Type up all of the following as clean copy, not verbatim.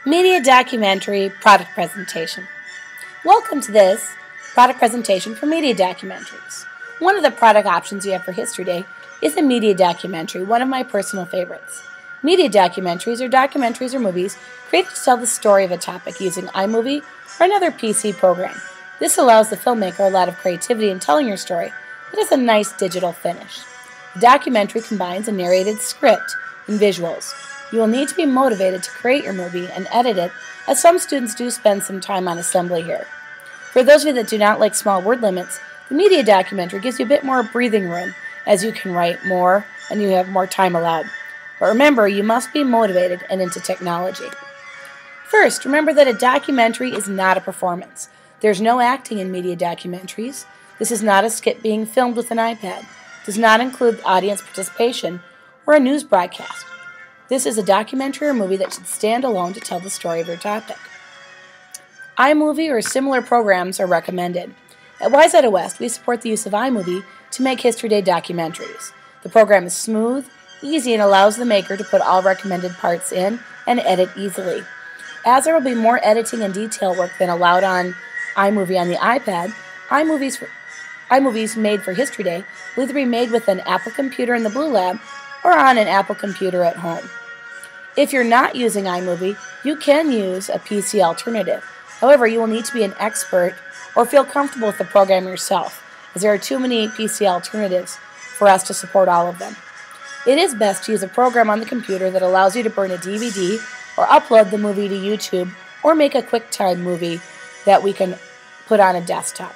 Media documentary product presentation. Welcome to this product presentation for media documentaries. One of the product options you have for History Day is a media documentary, one of my personal favorites. Media documentaries are documentaries or movies created to tell the story of a topic using iMovie or another PC program. This allows the filmmaker a lot of creativity in telling your story, but has a nice digital finish. The documentary combines a narrated script and visuals. You will need to be motivated to create your movie and edit it, as some students do spend some time on assembly here. For those of you that do not like small word limits, the media documentary gives you a bit more breathing room, as you can write more and you have more time allowed. But remember, you must be motivated and into technology. First, remember that a documentary is not a performance. There's no acting in media documentaries. This is not a skit being filmed with an iPad. It does not include audience participation or a news broadcast. This is a documentary or movie that should stand alone to tell the story of your topic. iMovie or similar programs are recommended. At Wayzata West, we support the use of iMovie to make History Day documentaries. The program is smooth, easy, and allows the maker to put all recommended parts in and edit easily. As there will be more editing and detail work than allowed on iMovie on the iPad, iMovies made for History Day will either be made with an Apple computer in the Blue Lab or on an Apple computer at home. If you're not using iMovie, you can use a PC alternative. However, you will need to be an expert or feel comfortable with the program yourself, as there are too many PC alternatives for us to support all of them. It is best to use a program on the computer that allows you to burn a DVD or upload the movie to YouTube or make a QuickTime movie that we can put on a desktop.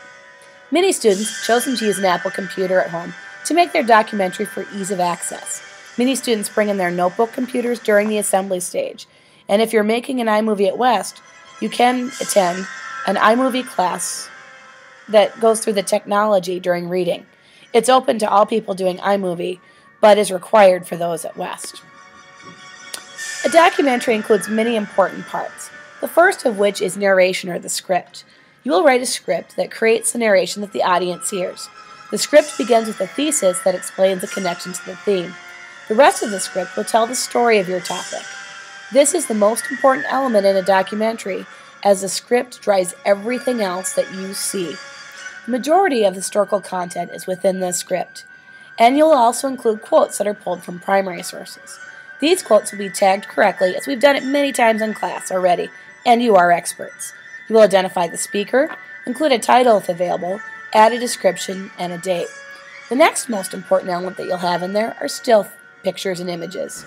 Many students have chosen to use an Apple computer at home to make their documentary for ease of access. Many students bring in their notebook computers during the assembly stage, and if you're making an iMovie at West, you can attend an iMovie class that goes through the technology during reading. It's open to all people doing iMovie, but is required for those at West. A documentary includes many important parts, the first of which is narration or the script. You will write a script that creates the narration that the audience hears. The script begins with a thesis that explains the connection to the theme. The rest of the script will tell the story of your topic. This is the most important element in a documentary, as the script drives everything else that you see. The majority of historical content is within the script, and you'll also include quotes that are pulled from primary sources. These quotes will be tagged correctly, as we've done it many times in class already, and you are experts. You will identify the speaker, include a title if available, add a description, and a date. The next most important element that you'll have in there are still pictures and images.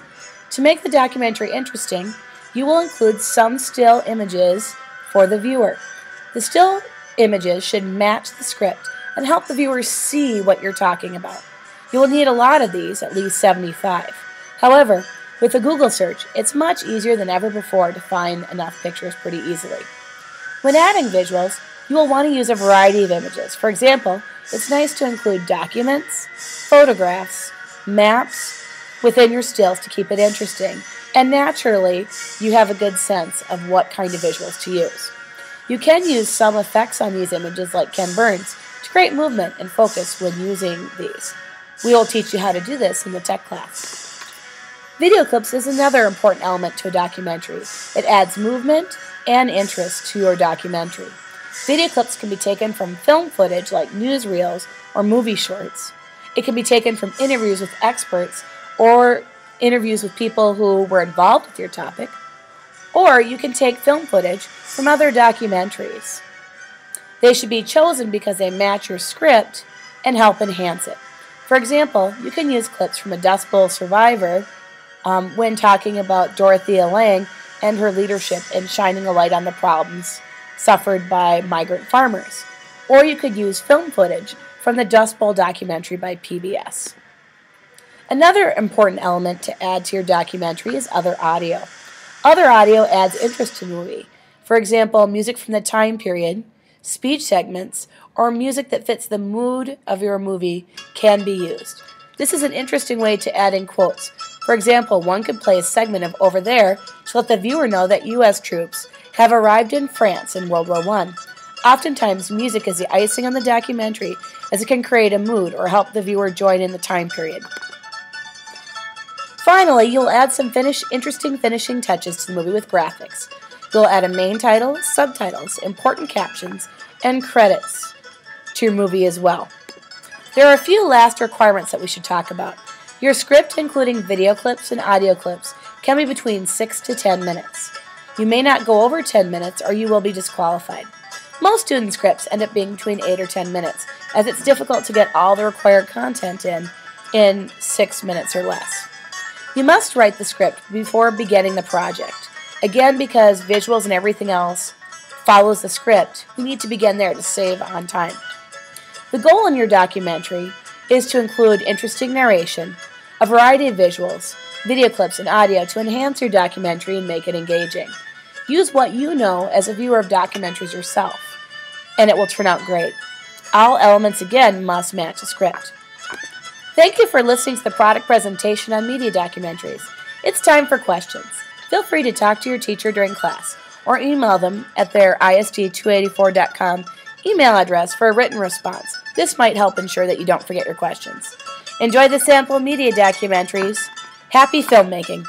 To make the documentary interesting, you will include some still images for the viewer. The still images should match the script and help the viewer see what you're talking about. You will need a lot of these, at least 75. However, with a Google search, it's much easier than ever before to find enough pictures pretty easily. When adding visuals, you will want to use a variety of images. For example, it's nice to include documents, photographs, maps within your stills to keep it interesting, and naturally, you have a good sense of what kind of visuals to use. You can use some effects on these images like Ken Burns to create movement and focus when using these. We will teach you how to do this in the tech class. Video clips is another important element to a documentary. It adds movement and interest to your documentary. Video clips can be taken from film footage like newsreels or movie shorts. It can be taken from interviews with experts or interviews with people who were involved with your topic, or you can take film footage from other documentaries. They should be chosen because they match your script and help enhance it. For example, you can use clips from a Dust Bowl survivor when talking about Dorothea Lange and her leadership in shining a light on the problems suffered by migrant farmers. Or you could use film footage from the Dust Bowl documentary by PBS. Another important element to add to your documentary is other audio. Other audio adds interest to the movie. For example, music from the time period, speech segments, or music that fits the mood of your movie can be used. This is an interesting way to add in quotes. For example, one could play a segment of "Over There" to let the viewer know that U.S. troops have arrived in France in World War I. Oftentimes, music is the icing on the documentary, as it can create a mood or help the viewer join in the time period. Finally, you'll add some interesting finishing touches to the movie with graphics. You'll add a main title, subtitles, important captions, and credits to your movie as well. There are a few last requirements that we should talk about. Your script, including video clips and audio clips, can be between 6 to 10 minutes. You may not go over 10 minutes or you will be disqualified. Most student scripts end up being between 8 or 10 minutes, as it's difficult to get all the required content in 6 minutes or less. You must write the script before beginning the project. Again, because visuals and everything else follows the script, you need to begin there to save on time. The goal in your documentary is to include interesting narration, a variety of visuals, video clips, and audio to enhance your documentary and make it engaging. Use what you know as a viewer of documentaries yourself, and it will turn out great. All elements, again, must match the script. Thank you for listening to the product presentation on media documentaries. It's time for questions. Feel free to talk to your teacher during class or email them at their isd284.com email address for a written response. This might help ensure that you don't forget your questions. Enjoy the sample media documentaries. Happy filmmaking!